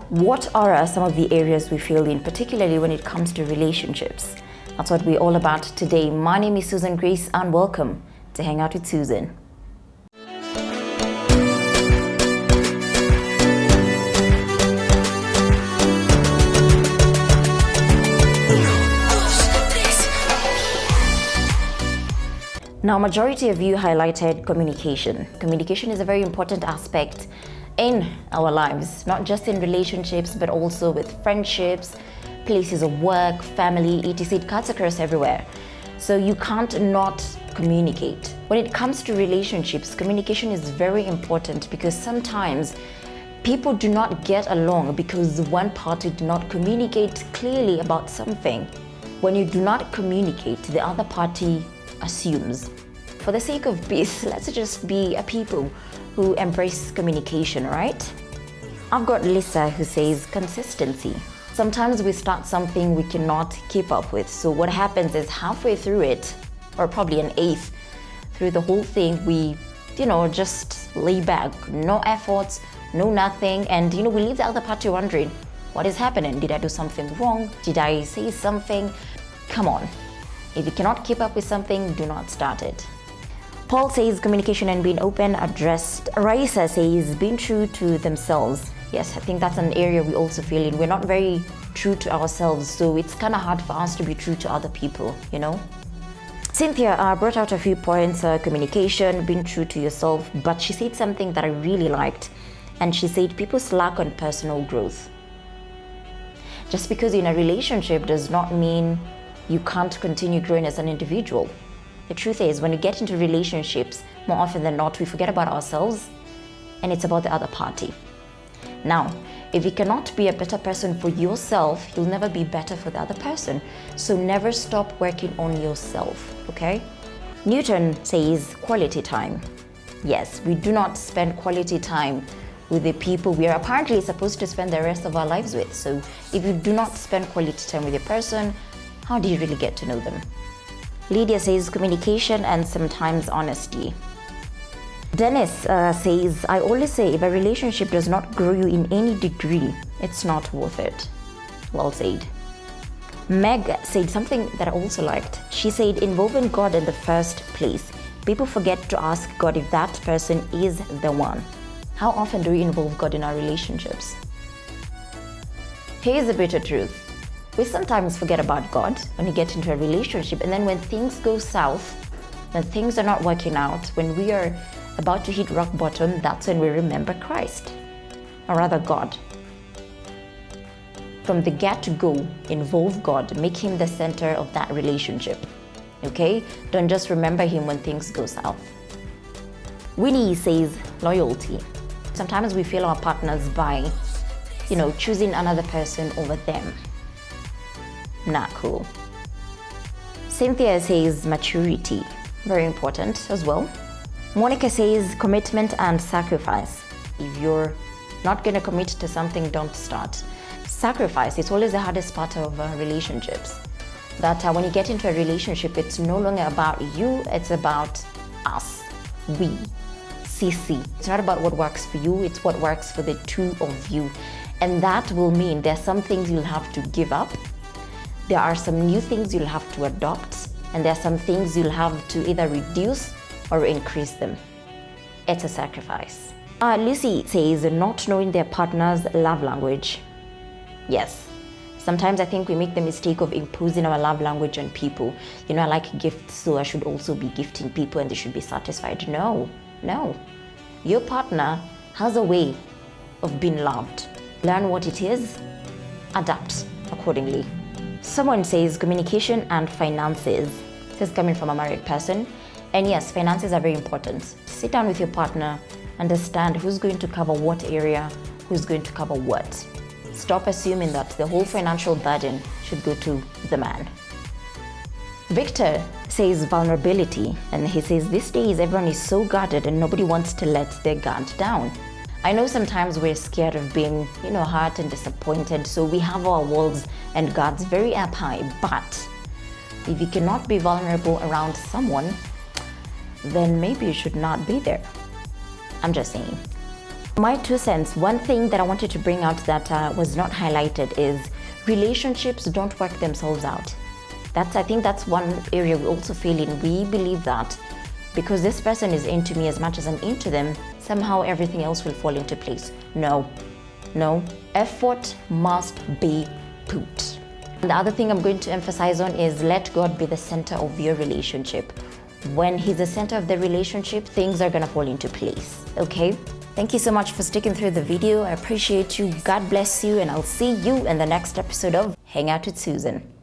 What are some of the areas we fail in, particularly when it comes to relationships? That's what we're all about today. My name is Susan Grace and welcome to Hang Out with Susan. Now, majority of you highlighted communication. Communication is a very important aspect in our lives, not just in relationships, but also with friendships, places of work, family, etc. It cuts across everywhere. So you can't not communicate. When it comes to relationships, communication is very important because sometimes people do not get along because one party do not communicate clearly about something. When you do not communicate, the other party assumes. For the sake of peace, let's just be a people who embrace communication, right? I've got Lisa who says consistency. Sometimes we start something we cannot keep up with. So what happens is halfway through it, or probably an eighth through the whole thing, we, just lay back. No efforts, no nothing. And, we leave the other party wondering, what is happening? Did I do something wrong? Did I say something? Come on. If you cannot keep up with something, do not start it. Paul says communication and being open, addressed. Raisa says being true to themselves. Yes, I think that's an area we also feel in. We're not very true to ourselves, so it's kind of hard for us to be true to other people, Cynthia brought out a few points, communication, being true to yourself, but she said something that I really liked, and she said people slack on personal growth. Just because you're in a relationship does not mean you can't continue growing as an individual. The truth is, when we get into relationships, more often than not, we forget about ourselves and it's about the other party. Now, if you cannot be a better person for yourself, you'll never be better for the other person. So never stop working on yourself, okay? Newton says quality time. Yes, we do not spend quality time with the people we are apparently supposed to spend the rest of our lives with. So if you do not spend quality time with a person, how do you really get to know them? Lydia says communication and sometimes honesty. Dennis says, I always say if a relationship does not grow you in any degree, it's not worth it. Well said. Meg said something that I also liked. She said, involving God in the first place. People forget to ask God if that person is the one. How often do we involve God in our relationships? Here's the bitter truth. We sometimes forget about God when we get into a relationship, and then when things go south, when things are not working out, when we are about to hit rock bottom, that's when we remember Christ, or rather God. From the get-go, involve God, make Him the center of that relationship, okay? Don't just remember Him when things go south. Winnie says loyalty. Sometimes we fail our partners by, choosing another person over them. Not cool. Cynthia says maturity, very important as well. Monica says commitment and sacrifice. If you're not going to commit to something, don't start. Sacrifice, it's always the hardest part of relationships. That when you get into a relationship, it's no longer about you, it's about us, we, CC. It's not about what works for you, it's what works for the two of you. And that will mean there's some things you'll have to give up. There are some new things you'll have to adopt, and there are some things you'll have to either reduce or increase them. It's a sacrifice. Lucy says not knowing their partner's love language. Yes, sometimes I think we make the mistake of imposing our love language on people. I like gifts, so I should also be gifting people and they should be satisfied. No. Your partner has a way of being loved. Learn what it is, adapt accordingly. Someone says communication and finances. This is coming from a married person. And yes, finances are very important. Sit down with your partner, understand who's going to cover what area, who's going to cover what. Stop assuming that the whole financial burden should go to the man. Victor says vulnerability, and he says these days everyone is so guarded and nobody wants to let their guard down. I know sometimes we're scared of being, hurt and disappointed, so we have our walls and guards very up high. But if you cannot be vulnerable around someone, then maybe you should not be there. I'm just saying. My 2 cents, one thing that I wanted to bring out that was not highlighted is relationships don't work themselves out. I think that's one area we also fail in. We believe that because this person is into me as much as I'm into them, somehow everything else will fall into place. No, effort must be put. And the other thing I'm going to emphasize on is let God be the center of your relationship. When He's the center of the relationship, things are gonna fall into place, okay? Thank you so much for sticking through the video. I appreciate you. God bless you, and I'll see you in the next episode of Hangout with Susan.